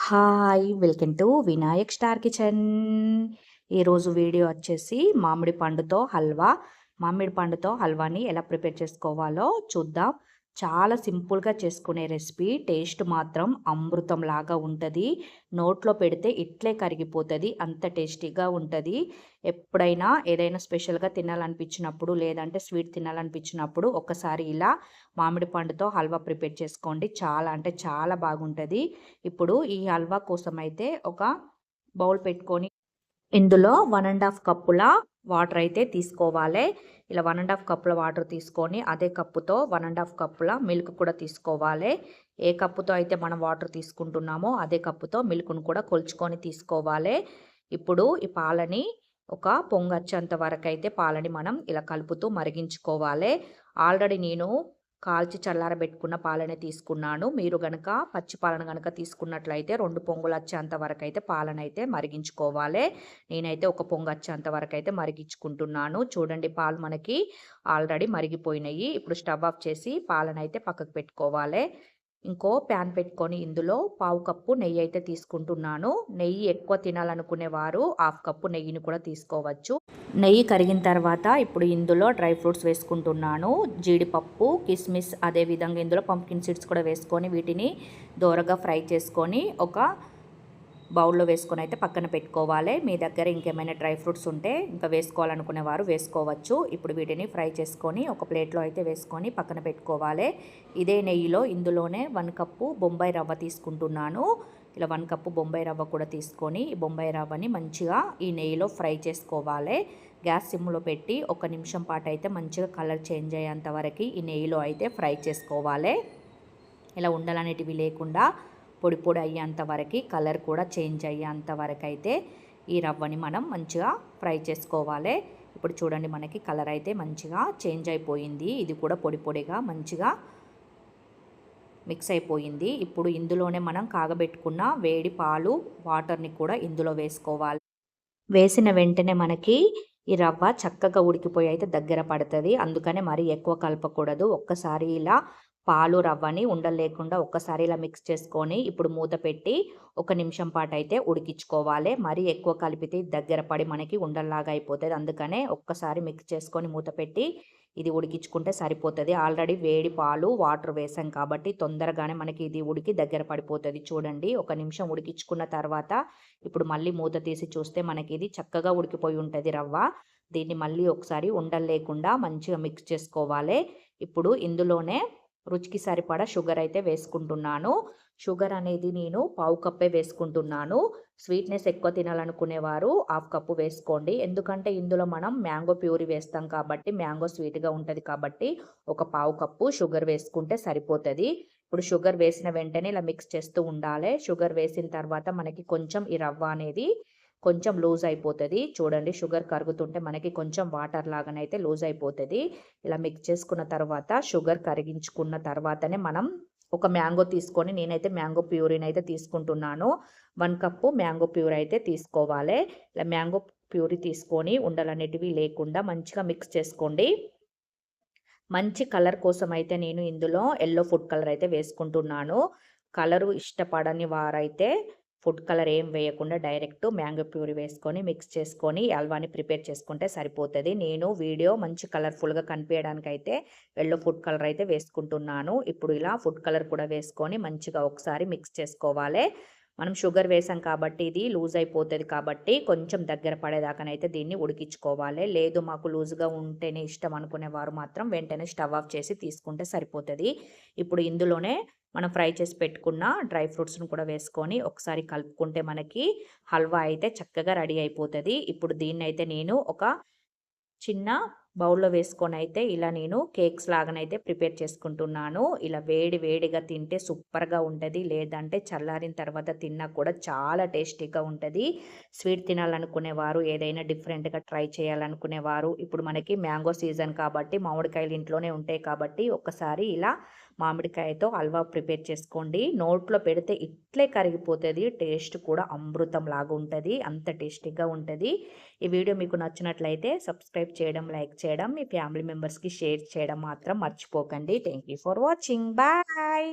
Hi! Welcome to Vinayak star kitchen. ఈరోజు video వచ్చేసి మామిడి పండుతో హల్వాని ఎలా ప్రిపేర్ చేసుకోవాలో చూద్దాం. చాలా సింపుల్గా చేసుకునే రెసిపీ, టేస్ట్ మాత్రం అమృతం లాగా ఉంటుంది. నోట్లో పెడితే ఇట్లే కరిగిపోతుంది, అంత టేస్టీగా ఉంటుంది. ఎప్పుడైనా ఏదైనా స్పెషల్గా తినాలనిపించినప్పుడు, లేదంటే స్వీట్ తినాలనిపించినప్పుడు ఒక్కసారి ఇలా మామిడి పండుతో హల్వా ప్రిపేర్ చేసుకోండి. చాలా అంటే చాలా బాగుంటుంది. ఇప్పుడు ఈ హల్వా కోసం అయితే ఒక బౌల్ పెట్టుకొని ఇందులో 1½ కప్పుల వాటర్ అయితే తీసుకోవాలి. ఇలా 1½ కప్పుల వాటర్ తీసుకొని అదే కప్పుతో 1½ కప్పుల మిల్క్ కూడా తీసుకోవాలి. ఏ కప్పుతో అయితే మనం వాటర్ తీసుకుంటున్నామో అదే కప్పుతో మిల్క్ను కూడా కొలుచుకొని తీసుకోవాలి. ఇప్పుడు ఈ పాలని ఒక పొంగొచ్చేంత వరకు అయితే పాలని మనం ఇలా కలుపుతూ మరిగించుకోవాలి. ఆల్రెడీ నేను కాల్చి చల్లారబెట్టుకున్న పాలనే తీసుకున్నాను. మీరు గనక పచ్చి పాలను గనక తీసుకున్నట్లయితే 2 పొంగులు వచ్చేంత వరకు అయితే పాలనైతే మరిగించుకోవాలి. నేనైతే ఒక పొంగు వచ్చేంత వరకు అయితే మరిగించుకుంటున్నాను. చూడండి, పాలు మనకి ఆల్రెడీ మరిగిపోయినాయి. ఇప్పుడు స్టవ్ ఆఫ్ చేసి పాలనైతే పక్కకు పెట్టుకోవాలి. ఇంకో ప్యాన్ పెట్టుకొని ఇందులో 1/2 కప్పు నెయ్యి అయితే తీసుకుంటున్నాను. నెయ్యి ఎక్కువ తినాలనుకునేవారు 1/2 కప్పు నెయ్యిని కూడా తీసుకోవచ్చు. నెయ్యి కరిగిన తర్వాత ఇప్పుడు ఇందులో డ్రై ఫ్రూట్స్ వేసుకుంటున్నాను. జీడిపప్పు, కిస్మిస్, అదేవిధంగా ఇందులో పంప్కిన్ సీడ్స్ కూడా వేసుకొని వీటిని దోరగా ఫ్రై చేసుకొని ఒక బౌల్లో వేసుకొని అయితే పక్కన పెట్టుకోవాలి. మీ దగ్గర ఇంకేమైనా డ్రై ఫ్రూట్స్ ఉంటే ఇంకా వేసుకోవాలనుకునేవారు వేసుకోవచ్చు. ఇప్పుడు వీటిని ఫ్రై చేసుకొని ఒక ప్లేట్లో అయితే వేసుకొని పక్కన పెట్టుకోవాలి. ఇదే నెయ్యిలో ఇందులోనే 1 కప్పు బొంబాయి రవ్వ తీసుకుంటున్నాను. ఇలా 1 కప్పు బొంబాయి రవ్వ కూడా తీసుకొని ఈ బొంబాయి రవ్వని మంచిగా ఈ నెయ్యిలో ఫ్రై చేసుకోవాలి. గ్యాస్ సిమ్లో పెట్టి 1 నిమిషం పాటు అయితే మంచిగా కలర్ చేంజ్ అయ్యేంత వరకు ఈ నెయ్యిలో అయితే ఫ్రై చేసుకోవాలి. ఇలా ఉండలనేటివి లేకుండా పొడి పొడి అయ్యేంత వరకు, కలర్ కూడా చేంజ్ అయ్యేంత వరకు అయితే ఈ రవ్వని మనం మంచిగా ఫ్రై చేసుకోవాలి. ఇప్పుడు చూడండి, మనకి కలర్ అయితే మంచిగా చేంజ్ అయిపోయింది. ఇది కూడా పొడి పొడిగా మంచిగా మిక్స్ అయిపోయింది. ఇప్పుడు ఇందులోనే మనం కాగబెట్టుకున్న వేడి పాలు, వాటర్ని కూడా ఇందులో వేసుకోవాలి. వేసిన వెంటనే మనకి ఈ రవ్వ చక్కగా ఉడికిపోయి అయితే దగ్గర పడుతుంది. అందుకనే మరీ ఎక్కువ కలపకూడదు. ఒక్కసారి ఇలా పాలు, రవ్వని ఉండలు లేకుండా ఒక్కసారి ఇలా మిక్స్ చేసుకొని ఇప్పుడు మూత పెట్టి 1 నిమిషం పాటు అయితే ఉడికించుకోవాలి. మరీ ఎక్కువ కలిపితే దగ్గర పడి మనకి ఉండల్లాగా అయిపోతుంది. అందుకనే ఒక్కసారి మిక్స్ చేసుకొని మూత పెట్టి ఇది ఉడికించుకుంటే సరిపోతుంది. ఆల్రెడీ వేడి పాలు, వాటర్ వేసాం కాబట్టి తొందరగానే మనకి ఇది ఉడికి దగ్గర పడిపోతుంది. చూడండి, 1 నిమిషం ఉడికించుకున్న తర్వాత ఇప్పుడు మళ్ళీ మూత తీసి చూస్తే మనకి ఇది చక్కగా ఉడికిపోయి ఉంటుంది రవ్వ. దీన్ని మళ్ళీ ఒకసారి ఉండలు లేకుండా మంచిగా మిక్స్ చేసుకోవాలి. ఇప్పుడు ఇందులోనే రుచికి సరిపడా షుగర్ అయితే వేసుకుంటున్నాను. షుగర్ అనేది నేను 1/2 కప్పే వేసుకుంటున్నాను. స్వీట్నెస్ ఎక్కువ తినాలనుకునేవారు 1/2 కప్పు వేసుకోండి. ఎందుకంటే ఇందులో మనం మ్యాంగో ప్యూరీ వేస్తాం కాబట్టి మ్యాంగో స్వీట్గా ఉంటుంది కాబట్టి ఒక 1/2 కప్పు షుగర్ వేసుకుంటే సరిపోతుంది. ఇప్పుడు షుగర్ వేసిన వెంటనే ఇలా మిక్స్ చేస్తూ ఉండాలి. షుగర్ వేసిన తర్వాత మనకి కొంచెం ఈ రవ్వ అనేది కొంచెం లూజ్ అయిపోతుంది. చూడండి, షుగర్ కరుగుతుంటే మనకి కొంచెం వాటర్ లాగానైతే లూజ్ అయిపోతుంది. ఇలా మిక్స్ చేసుకున్న తర్వాత షుగర్ కరిగించుకున్న తర్వాతనే మనం ఒక మ్యాంగో తీసుకొని, నేనైతే మ్యాంగో ప్యూరీని అయితే తీసుకుంటున్నాను. 1 కప్పు మ్యాంగో ప్యూరీ అయితే తీసుకోవాలి. ఇలా మ్యాంగో ప్యూరీ తీసుకొని ఉండలనేటివి లేకుండా మంచిగా మిక్స్ చేసుకోండి. మంచి కలర్ కోసం అయితే నేను ఇందులో ఎల్లో ఫుడ్ కలర్ అయితే వేసుకుంటున్నాను. కలరు ఇష్టపడని వారైతే ఫుడ్ కలర్ ఏం వేయకుండా డైరెక్ట్ మ్యాంగో ప్యూరీ వేసుకొని మిక్స్ చేసుకొని హల్వాని ప్రిపేర్ చేసుకుంటే సరిపోతుంది. నేను వీడియో మంచి కలర్ఫుల్గా కనిపించడానికి అయితే ఎల్లో ఫుడ్ కలర్ అయితే వేసుకుంటున్నాను. ఇప్పుడు ఇలా ఫుడ్ కలర్ కూడా వేసుకొని మంచిగా ఒకసారి మిక్స్ చేసుకోవాలి. మనం షుగర్ వేసాం కాబట్టి ఇది లూజ్ అయిపోతుంది కాబట్టి కొంచెం దగ్గర పడేదాకానైతే దీన్ని ఉడికించుకోవాలి. లేదు మాకు లూజ్గా ఉంటేనే ఇష్టం అనుకునేవారు మాత్రం వెంటనే స్టవ్ ఆఫ్ చేసి తీసుకుంటే సరిపోతుంది. ఇప్పుడు ఇందులోనే మనం ఫ్రై చేసి పెట్టుకున్న డ్రై ఫ్రూట్స్ను కూడా వేసుకొని ఒకసారి కలుపుకుంటే మనకి హల్వా అయితే చక్కగా రెడీ అయిపోతుంది. ఇప్పుడు దీన్ని అయితే నేను ఒక చిన్న బౌల్లో వేసుకొని అయితే ఇలా నేను కేక్స్ లాగానైతే ప్రిపేర్ చేసుకుంటున్నాను. ఇలా వేడి వేడిగా తింటే సూపర్గా ఉంటుంది. లేదంటే చల్లారిన తర్వాత తిన్నా కూడా చాలా టేస్టీగా ఉంటుంది. స్వీట్ తినాలనుకునేవారు, ఏదైనా డిఫరెంట్గా ట్రై చేయాలనుకునేవారు, ఇప్పుడు మనకి మ్యాంగో సీజన్ కాబట్టి మామిడికాయలు ఇంట్లోనే ఉంటాయి కాబట్టి ఒక్కసారి ఇలా మామిడికాయతో హల్వా ప్రిపేర్ చేసుకోండి. నోట్లో పెడితే ఇట్లే కరిగిపోతుంది. టేస్ట్ కూడా అమృతం లాగా ఉంటుంది, అంత టేస్టీగా ఉంటుంది. ఈ వీడియో మీకు నచ్చినట్లయితే సబ్స్క్రైబ్ చేయడం, లైక్ చేయడం, మీ ఫ్యామిలీ మెంబర్స్కి షేర్ చేయడం మాత్రం మర్చిపోకండి. Thank you for watching. Bye.